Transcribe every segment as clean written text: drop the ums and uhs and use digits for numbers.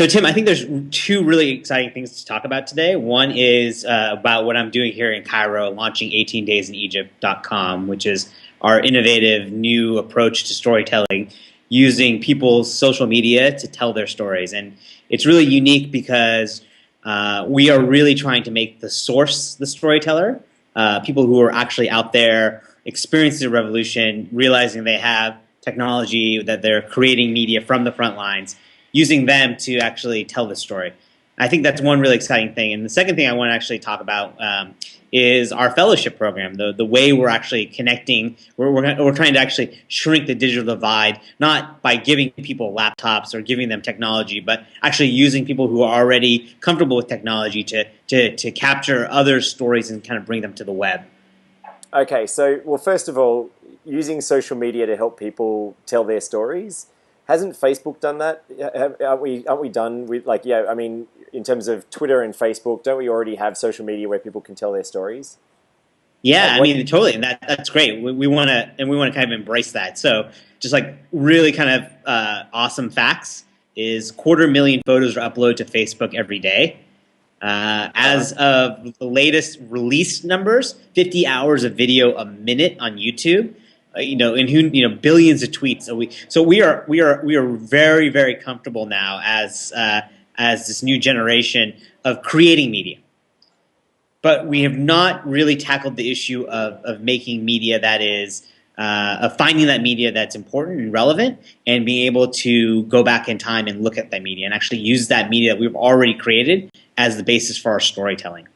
So, Tim, I think there's two really exciting things to talk about today. One is about what I'm doing here in Cairo, launching 18daysinegypt.com, which is our innovative new approach to storytelling, using people's social media to tell their stories. And it's really unique because we are really trying to make the source the storyteller, people who are actually out there experiencing the revolution, realizing they have technology, that they're creating media from the front lines, using them to actually tell the story. I think that's one really exciting thing. And the second thing I want to actually talk about is our fellowship program, the way we're actually connecting. We're trying to actually shrink the digital divide, not by giving people laptops or giving them technology, but actually using people who are already comfortable with technology to capture other stories and kind of bring them to the web. Okay, so, well, first of all, using social media to help people tell their stories. Hasn't Facebook done that? Aren't we done with, like, yeah, I mean, in terms of Twitter and Facebook, don't we already have social media where people can tell their stories? Yeah, I mean, totally, and that's great. We want to kind of embrace that. So, just like really kind of awesome facts is 250,000 photos are uploaded to Facebook every day. As of the latest release numbers, 50 hours of video a minute on YouTube. And billions of tweets. So we are very, very comfortable now as this new generation of creating media. But we have not really tackled the issue of making media that is of finding that media that's important and relevant, and being able to go back in time and look at that media and actually use that media that we've already created as the basis for our storytelling.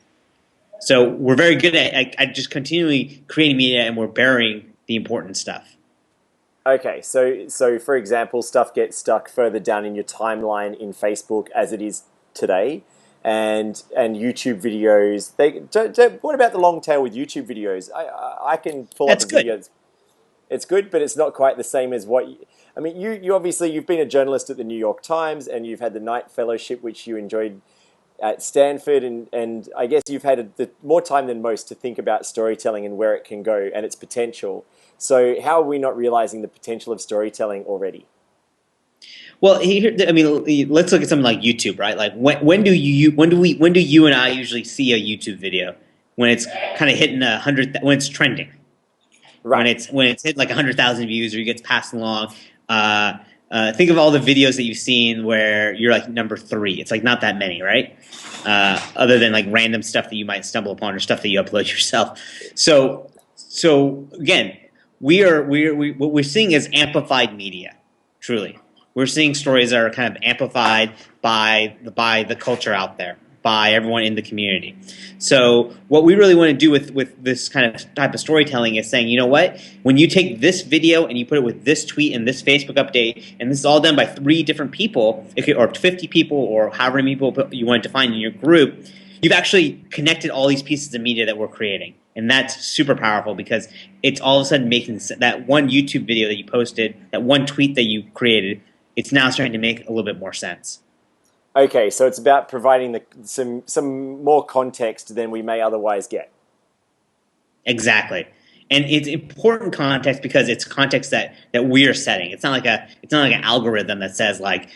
So we're very good at just continually creating media, and we're burying the important stuff. Okay, so for example, stuff gets stuck further down in your timeline in Facebook as it is today, and YouTube videos. What about the long tail with YouTube videos? I can pull up the videos. It's good, but it's not quite the same as what. I mean, you obviously you've been a journalist at the New York Times, and you've had the Knight Fellowship, which you enjoyed at Stanford, and I guess you've had more time than most to think about storytelling and where it can go and its potential. So how are we not realizing the potential of storytelling already? Well, I mean, let's look at something like YouTube, right? Like when do you and I usually see a YouTube video? When it's kind of hitting 100, when it's trending, right? When it's hitting like 100,000 views, or it gets passed along. Think of all the videos that you've seen where you're like number 3. It's like not that many, right? Other than like random stuff that you might stumble upon or stuff that you upload yourself. So again, what we're seeing is amplified media. Truly, we're seeing stories that are kind of amplified by the culture out there, by everyone in the community. So what we really want to do with this kind of type of storytelling is saying, you know what? When you take this video and you put it with this tweet and this Facebook update, and this is all done by 3 different people, or 50 people, or however many people you want to define in your group, you've actually connected all these pieces of media that we're creating. And that's super powerful, because it's all of a sudden making that one YouTube video that you posted, that one tweet that you created, it's now starting to make a little bit more sense. Okay, so it's about providing some more context than we may otherwise get. Exactly, and it's important context because it's context that we are setting. It's not like an algorithm that says like,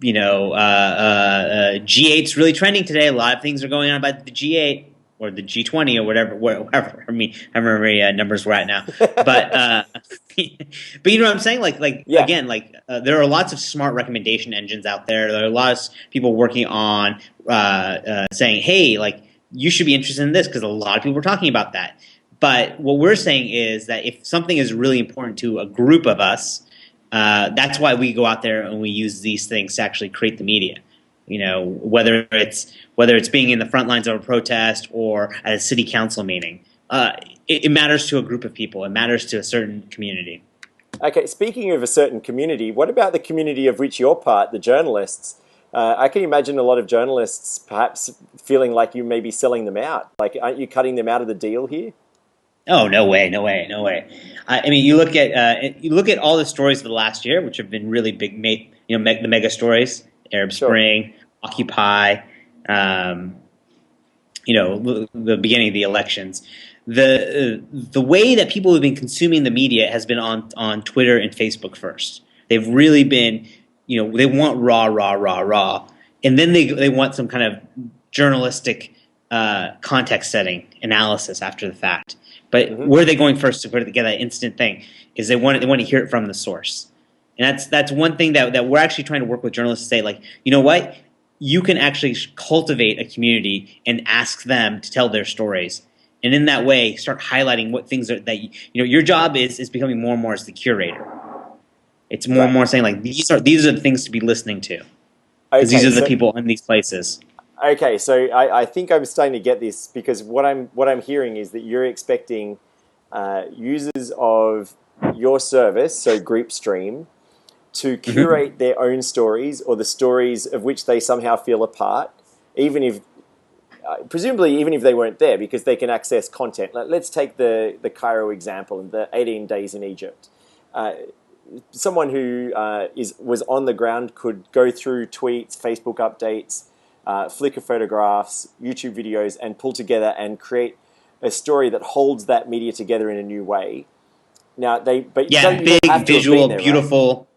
G8's really trending today. A lot of things are going on about the G8 or the G20 or whatever. I mean, I don't remember any numbers we're at now, but but you know what I'm saying? Yeah. Again, there are lots of smart recommendation engines out there. There are lots of people working on saying, hey, like you should be interested in this because a lot of people are talking about that. But what we're saying is that if something is really important to a group of us, that's why we go out there and we use these things to actually create the media. Whether it's being in the front lines of a protest or at a city council meeting, it matters to a group of people. It matters to a certain community. Okay, speaking of a certain community, what about the community of which you're part, the journalists? I can imagine a lot of journalists perhaps feeling like you may be selling them out. Like, aren't you cutting them out of the deal here? Oh, no way. I mean, you look at all the stories of the last year, which have been really big, the mega stories. Arab Spring, Occupy, the beginning of the elections. The way that people have been consuming the media has been on Twitter and Facebook first. They've really been, they want raw. and then they want some kind of journalistic context setting analysis after the fact. But Hmm. where are they going first to put it together? That instant thing is they want to hear it from the source, and that's one thing that we're actually trying to work with journalists to say, like, you know what, you can actually cultivate a community and ask them to tell their stories, and in that way start highlighting what things are that your job is becoming more and more as the curator. It's more and Right. more saying like these are the things to be listening to because these Okay. are the So people in these places. okay. So I think I'm starting to get this because what I'm hearing is that you're expecting users of your service, so Groupstream, to Hmm. curate their own stories or the stories of which they somehow feel a part, even if presumably even if they weren't there, because they can access content. Let's take the Cairo example and the 18 days in Egypt. Uh, Someone who was on the ground could go through tweets, Facebook updates, Flickr photographs, YouTube videos, and pull together and create a story that holds that media together in a new way. Now, but Yeah, you don't have big, to have been visual, there, right? beautiful.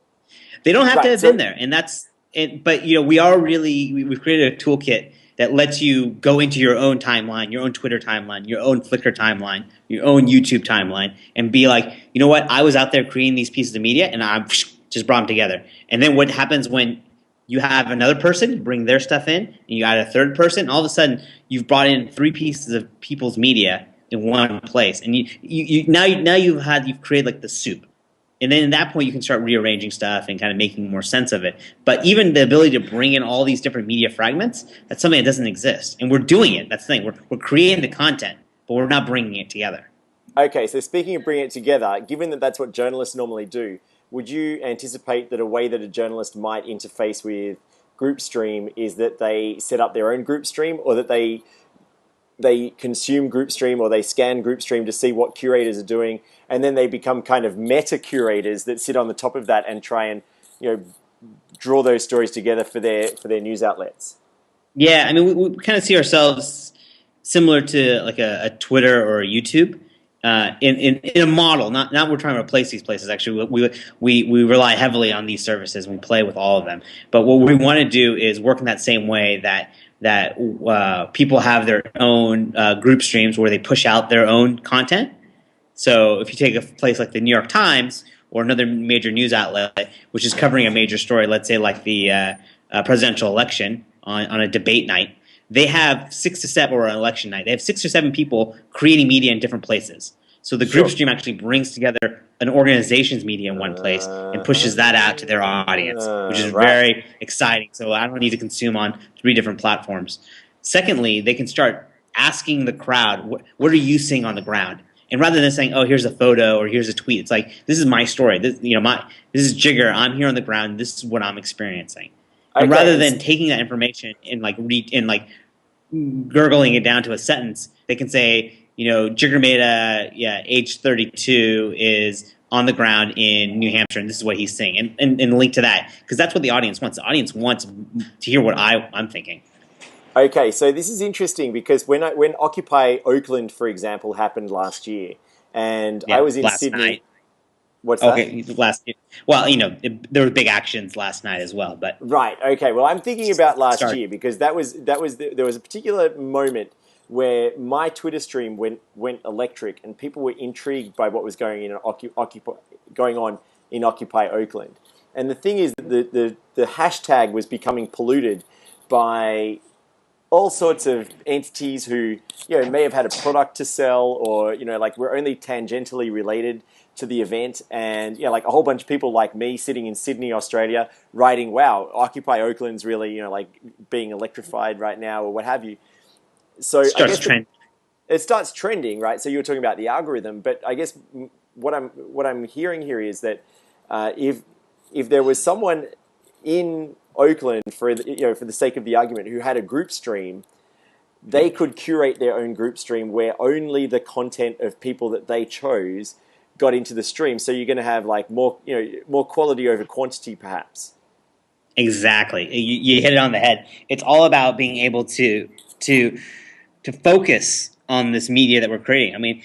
They don't have to Right. have been there, and that's it. But we've created a toolkit that lets you go into your own timeline, your own Twitter timeline, your own Flickr timeline, your own YouTube timeline, and be like, you know what? I was out there creating these pieces of media, and I just brought them together. And then what happens when you have another person bring their stuff in, and you add a third person, and all of a sudden you've brought in three pieces of people's media in one place, and now you've created like the soup. And then at that point, you can start rearranging stuff and kind of making more sense of it. But even the ability to bring in all these different media fragments, that's something that doesn't exist. And we're doing it. That's the thing. We're creating the content, but we're not bringing it together. Okay, so speaking of bringing it together, given that that's what journalists normally do, would you anticipate that a way that a journalist might interface with Groupstream is that they set up their own Groupstream, or that they consume Groupstream, or they scan Groupstream to see what curators are doing, and then they become kind of meta curators that sit on the top of that and try and you know draw those stories together for their news outlets? Yeah, I mean, we kind of see ourselves similar to like a Twitter or a YouTube. In a model, not we're trying to replace these places. Actually, we rely heavily on these services. And we play with all of them. But what we want to do is work in that same way that people have their own group streams where they push out their own content. So if you take a place like the New York Times or another major news outlet, which is covering a major story, let's say like the presidential election on a debate night, they have 6 to 7, or an election night, they have 6 or 7 people creating media in different places. So the group Sure. stream actually brings together an organization's media in one place and pushes that out to their audience, which is Right. very exciting. So I don't need to consume on 3 different platforms. Secondly, they can start asking the crowd, what are you seeing on the ground? And rather than saying, "Oh, here's a photo or here's a tweet," it's like, "This is my story. This is Jigar. I'm here on the ground. This is what I'm experiencing." And Okay. rather And than taking that information and gurgling it down to a sentence, they can say, Jigar Mehta, yeah, age 32, is on the ground in New Hampshire, and this is what he's saying, and link to that because that's what the audience wants. The audience wants to hear what I'm thinking. okay, so this is interesting because when Occupy Oakland, for example, happened last year, and I Yeah, was in last Sydney. night. What's that? Okay, well, there were big actions last night as well, but Right. Okay. Well, I'm thinking about last start. year because there was a particular moment where my Twitter stream went electric, and people were intrigued by what was going on in Occupy Oakland. And the thing is that the hashtag was becoming polluted by all sorts of entities who may have had a product to sell, or like we're only tangentially related to the event, and like a whole bunch of people like me sitting in Sydney, Australia, writing, "Wow, Occupy Oakland's really like being electrified right now," or what have you. So I Starts guess trend. it starts trending, right? So you were talking about the algorithm, but I guess what I'm hearing here is that if there was someone in Oakland, for the sake of the argument, who had a group stream, they could curate their own group stream where only the content of people that they chose got into the stream. So you're going to have like more quality over quantity, perhaps. Exactly. You hit it on the head. It's all about being able to to focus on this media that we're creating.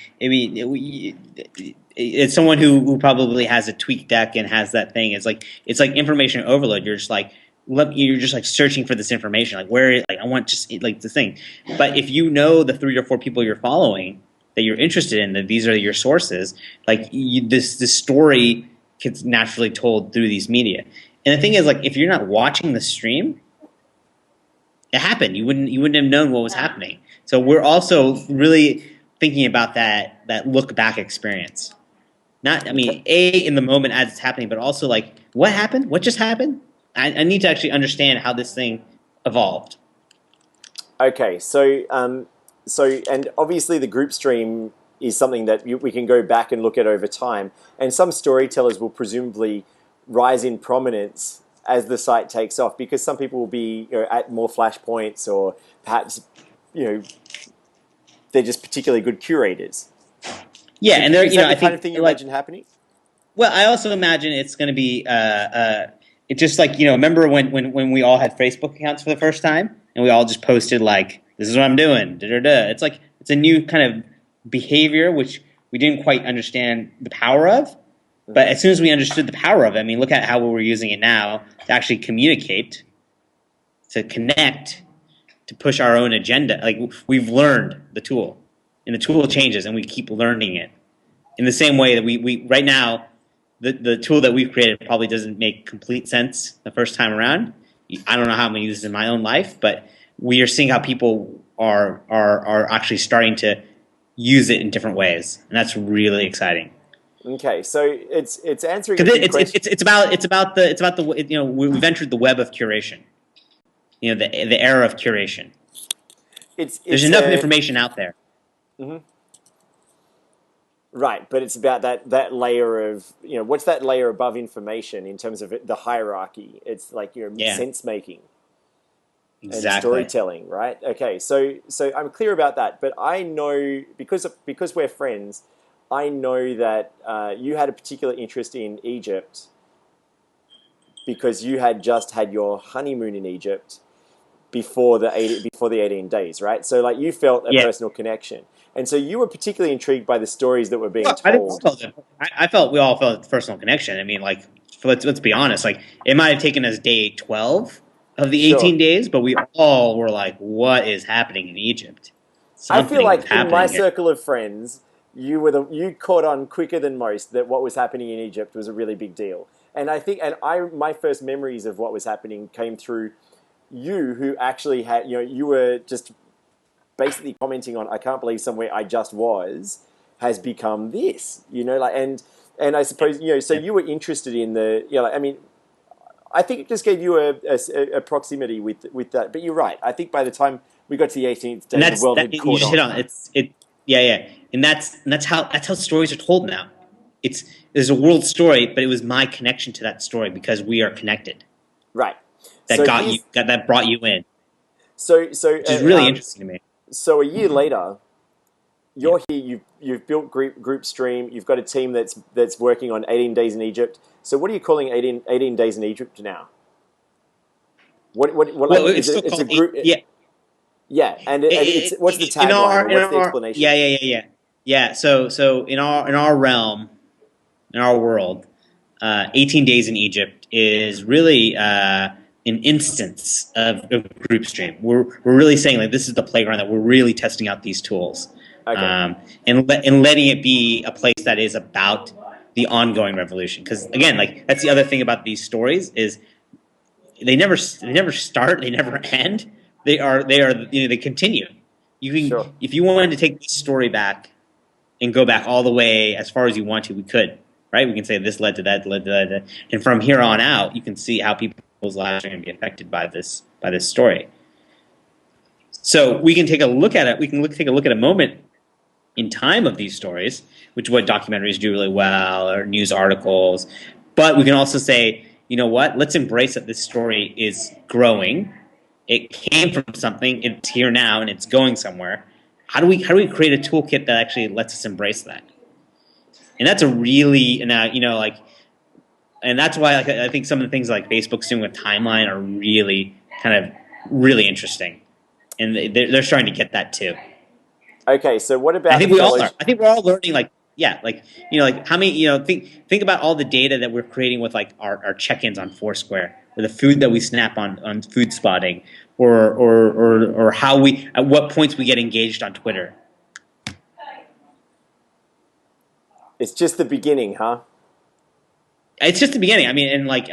It's someone who probably has a tweet deck and has that thing. It's like information overload. You're just like, you're just like searching for this information, like where, like I want just like the thing. But if you know the 3 or 4 people you're following that you're interested in, that these are your sources, like this story gets naturally told through these media. And the thing is, like if you're not watching the stream, it happened. You wouldn't have known what was happening. So we're also really thinking about that look back experience. Not, I Okay. mean, in the moment as it's happening, but also like what happened? What just happened? I need to actually understand how this thing evolved. Okay, and obviously the group stream is something that we can go back and look at over time, and some storytellers will presumably rise in prominence as the site takes off because some people will be at more flashpoints, or perhaps you know they're just particularly good curators. Yeah, and there, Is that I the kind think of thing you like, imagine happening? well, I also imagine it's going to be, it's just like remember when we all had Facebook accounts for the first time, and we all just posted like, "This is what I'm doing." Da, da, da. It's like it's a new kind of behavior which we didn't quite understand the power of. But as soon as we understood the power of it, I mean, look at how we're using it now to actually communicate, to connect, to push our own agenda. Like we've learned the tool, and the tool changes, and we keep learning it. In the same way that we right now, the tool that we've created probably doesn't make complete sense the first time around. I don't know how I'm going to use this in my own life, but we are seeing how people are actually starting to use it in different ways, and that's really exciting. Okay, so it's answering a Because few questions. it's about the we've entered the web of curation. The era of curation. It's There's it's enough a information out there. Mhm. Right, but it's about that layer of what's that layer above information in terms of the hierarchy. It's like Yeah, sense making and exactly. storytelling, right? Okay, so I'm clear about that, but I know because we're friends, I know that you had a particular interest in Egypt because you had just had your honeymoon in Egypt before the 18 days, right? So like you felt a Yeah. personal connection, and so you were particularly intrigued by the stories that were being Well, I think we all told. felt it. I felt we all felt a personal connection. I mean, like let's be honest. Like it might have taken us day 12 of the Sure. 18 days, but we all were like, "What is happening in Egypt? I feel Something is like in my happening here." circle of friends, you caught on quicker than most that what was happening in Egypt was a really big deal. And I think, and I my first memories of what was happening came through you, who actually had, you were just basically commenting on, I can't believe somewhere I just was has become this, like, and I suppose, so Yeah. you were interested in like, I mean, I think it just gave you a proximity with that. But you're right. I think by the time we got to the 18th And day, the world had you caught just hit on. on it. Yeah, yeah, and that's how stories are told now. It's There's a world story, but it was my connection to that story because we are connected Right. that So got you here's that brought you in, so so which is really interesting to me. so a year later, Yeah. you're here. You've built Groupstream. You've got a team that's working on 18 days in Egypt. So what are you calling 18 days in Egypt now? What like Well, is it's it? still It's a called eight. group. Yeah. Yeah, and it's what's the In tagline or what's the our explanation? yeah, yeah, yeah, yeah, yeah. So in our realm, in our world, 18 days in Egypt is really an instance of Groupstream. We're really saying like this is the playground that we're really testing out these tools, Okay. and letting it be a place that is about the ongoing revolution. Because again, like that's the other thing about these stories is they never start, they never end. They are they continue. You Sure. can If you wanted to take this story back and go back all the way as far as you want to, we could, right? We can say this led to that, and from here on out, you can see how people's lives are going to be affected by this story. So we can take a look at it. We can take a look at a moment in time of these stories, which is what documentaries do really well, or news articles. But we can also say, you know what? Let's embrace that this story is growing. It came from something. It's here now, and it's going somewhere. How do we create a toolkit that actually lets us embrace that? And that's a really like, and that's why like, I think some of the things like Facebook's doing with timeline are really kind of really interesting, and they're starting to get that too. Okay. So what I about the think we all fellow? are. I think we're all learning. Like, yeah, like how many think about all the data that we're creating with like our check-ins on Foursquare. or the food that we snap on food spotting, or how we at what points we get engaged on Twitter. It's just the beginning, huh? It's just the beginning. I mean, and like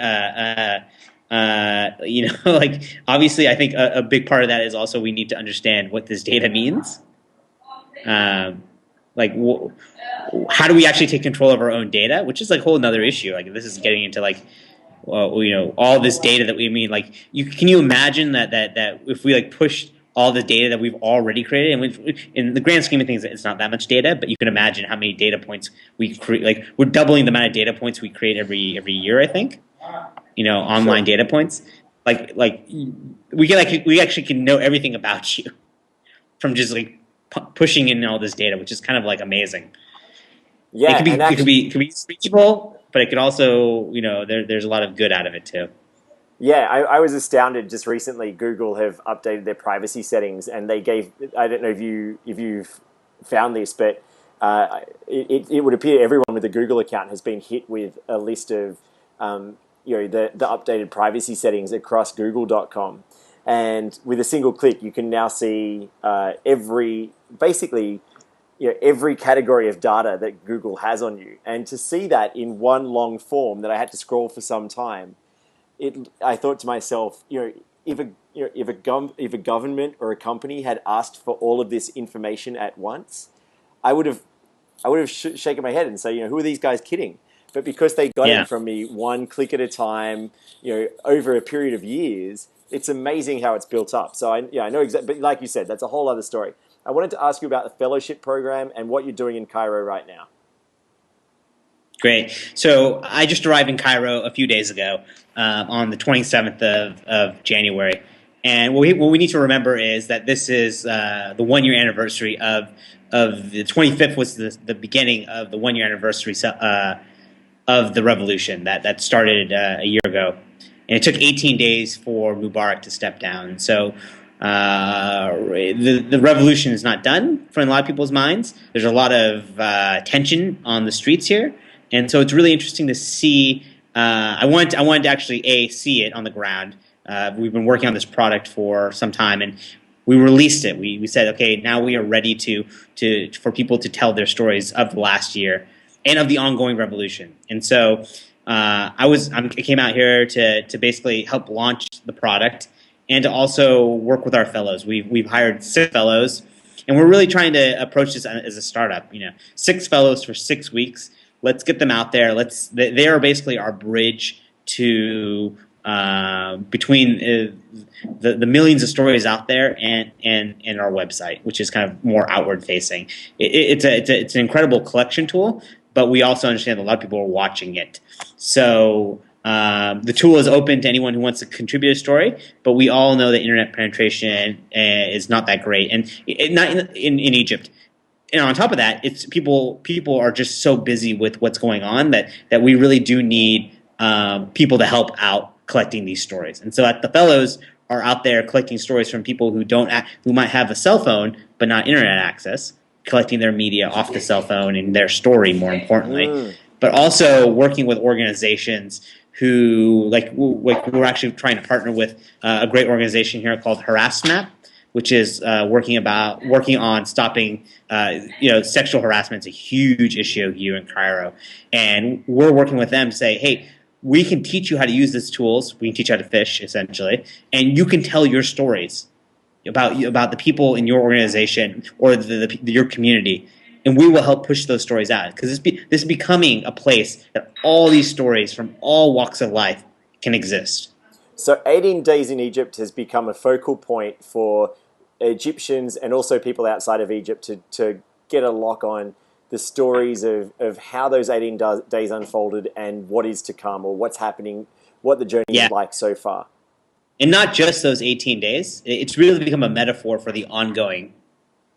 like obviously, I think a big part of that is also we need to understand what this data means. Um, like, how do we actually take control of our own data? Which is like a whole another issue. Like, this is getting into like, all this data that we mean. Like, can you imagine that if we like pushed all the data that we've already created, and in the grand scheme of things, it's not that much data, but you can imagine how many data points we create. Like, we're doubling the amount of data points we create every year. I think, online Sure. data points. Like we actually can know everything about you from just like pushing in all this data, which is kind of like amazing. It Yeah, could be and it could actually, be it could be useful, but it could also there's a lot of good out of it too. yeah, I was astounded just recently. Google have updated their privacy settings, and they gave. I don't know if you've found this, but it would appear everyone with a Google account has been hit with a list of the updated privacy settings across Google.com, and with a single click, you can now see every category of data that Google has on you, and to see that in one long form that I had to scroll for some time, I thought to myself, if a government or a company had asked for all of this information at once, I would have shaken my head and say, who are these guys kidding? But because they got it Yeah. from me one click at a time, over a period of years, it's amazing how it's built up. So I know exactly. But like you said, that's a whole other story. I wanted to ask you about the fellowship program and what you're doing in Cairo right now. Great. So I just arrived in Cairo a few days ago, on the 27th of January. And what we need to remember is that this is the 1 year anniversary of the 25th was the beginning of the 1 year anniversary of the revolution that started a year ago. And it took 18 days for Mubarak to step down. So the revolution is not done for a lot of people's minds. There's a lot of tension on the streets here, and so it's really interesting to see. I wanted to actually see it on the ground. We've been working on this product for some time, and we released it. We said, okay, now we are ready for people to tell their stories of the last year and of the ongoing revolution. And so I came out here to basically help launch the product and to also work with our fellows. We've hired 6 fellows, and we're really trying to approach this as a startup. 6 fellows for 6 weeks. Let's get them out there. They are basically our bridge to between the millions of stories out there and our website, which is kind of more outward facing. It's an incredible collection tool, but we also understand that a lot of people are watching it. So the tool is open to anyone who wants to contribute a story, but we all know that internet penetration is not that great, and not in Egypt. And on top of that, it's people are just so busy with what's going on that we really do need people to help out collecting these stories. And so the fellows are out there collecting stories from people who might have a cell phone but not internet access, collecting their media off the cell phone and their story, more importantly, but also working with organizations who we're actually trying to partner with a great organization here called Harassmap, which is working on stopping sexual harassment. Is a huge issue here in Cairo, and we're working with them to say, hey, we can teach you how to use these tools. We can teach you how to fish, essentially, and you can tell your stories about the people in your organization or your community, and we will help push those stories out, because this is becoming a place that all these stories from all walks of life can exist. So 18 Days in Egypt has become a focal point for Egyptians and also people outside of Egypt to get a lock on the stories of how those 18 days unfolded and what is to come, or what's happening, what the journey is like so far. And not just those 18 days. It's really become a metaphor for the ongoing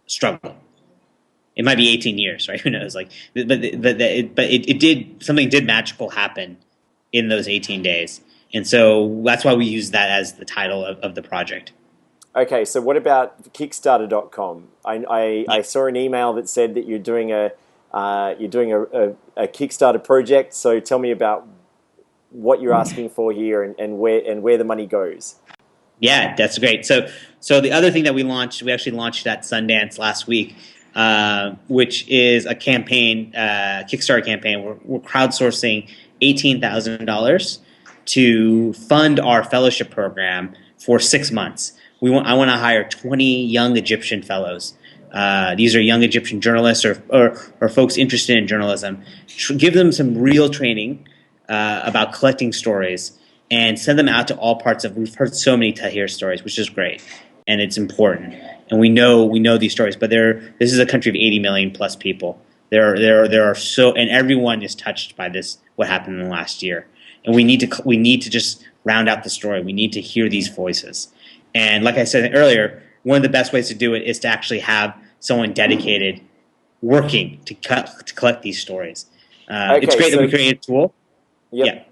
struggle. It might be 18 years, right? Who knows? Something did magical happen in those 18 days. And so that's why we use that as the title of the project. Okay, so what about Kickstarter.com? I saw an email that said that you're doing a Kickstarter project. So tell me about what you're asking for here and where the money goes. Yeah, that's great. So the other thing that we actually launched at Sundance last week, which is a campaign, Kickstarter campaign. We're crowdsourcing $18,000 to fund our fellowship program for 6 months. I want to hire 20 young Egyptian fellows. These are young Egyptian journalists or folks interested in journalism. Give them some real training about collecting stories and send them out to all parts of. We've heard so many Tahir stories, which is great, and it's important. And we know these stories, but this is a country of 80 million plus people. There are so, and everyone is touched by this, what happened in the last year. And we need to just round out the story. We need to hear these voices. And like I said earlier, one of the best ways to do it is to actually have someone dedicated working to collect these stories. It's great that we created a tool. Yep. Yeah.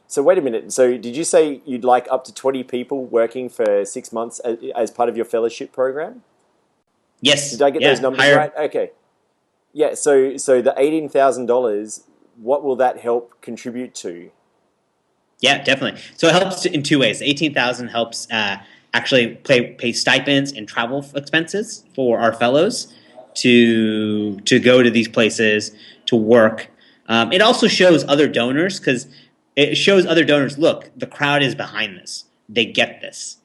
So wait a minute. So did you say you'd like up to 20 people working for 6 months as part of your fellowship program? Yes. Did I get those numbers right? Okay. Yeah. So the $18,000, what will that help contribute to? Yeah, definitely. So it helps in two ways. 18,000 helps actually pay stipends and travel expenses for our fellows to go to these places to work. It also shows other donors because it shows other donors, look, the crowd is behind this. They get this.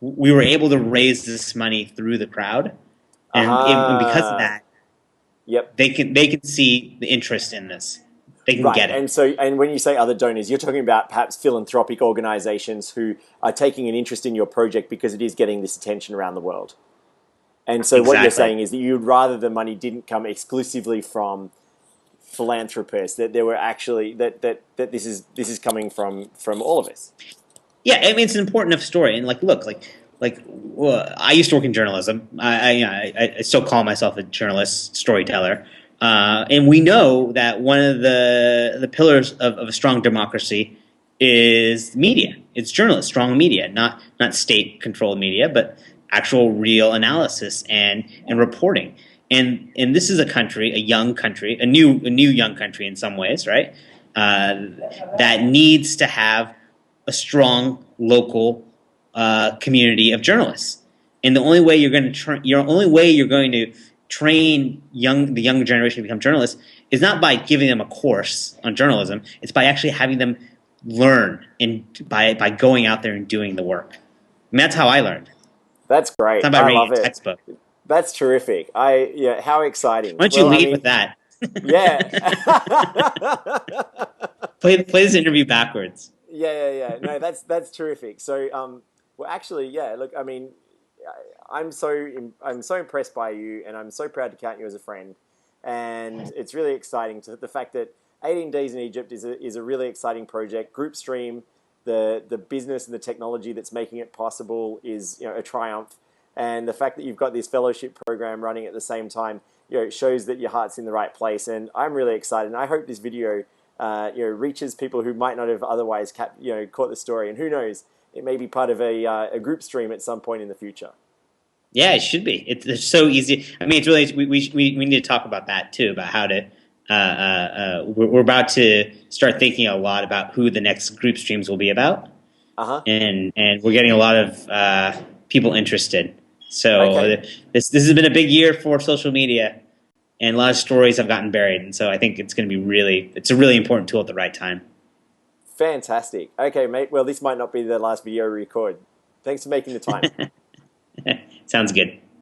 We were able to raise this money through the crowd, and because of that, yep, they can see the interest in this. They can get it. And when you say other donors, you're talking about perhaps philanthropic organizations who are taking an interest in your project because it is getting this attention around the world. And so what you're saying is that you'd rather the money didn't come exclusively from philanthropists, that there were actually that this is coming from all of us. Yeah, I mean it's an important enough story, and look, I used to work in journalism. I still call myself a journalist, storyteller, and we know that one of the pillars of a strong democracy is media. It's journalists, strong media, not state controlled media, but actual real analysis and reporting. And this is a country, a young country, a new young country in some ways, right? That needs to have a strong local community of journalists. And the only way you're going to train the younger generation to become journalists is not by giving them a course on journalism. It's by actually having them learn and by going out there and doing the work. And that's how I learned. That's great. It's not by reading love a textbook. That's terrific. How exciting. Why don't you lead with that? Yeah. play this interview backwards. Yeah. No, that's terrific. So, well, actually, yeah. Look, I mean, I'm so impressed by you, and I'm so proud to count you as a friend. And it's really exciting the fact that 18 Days in Egypt is a really exciting project. Groupstream, the business and the technology that's making it possible is a triumph. And the fact that you've got this fellowship program running at the same time, shows that your heart's in the right place. And I'm really excited. And I hope this video, reaches people who might not have otherwise caught the story. And who knows, it may be part of a group stream at some point in the future. Yeah, it should be. It's so easy. I mean, it's really we need to talk about that too, about how to. We're about to start thinking a lot about who the next group streams will be about, and we're getting a lot of people interested. So this has been a big year for social media, and a lot of stories have gotten buried. And so I think it's going to be it's a really important tool at the right time. Fantastic. Okay, mate. Well, this might not be the last video we record. Thanks for making the time. Sounds good.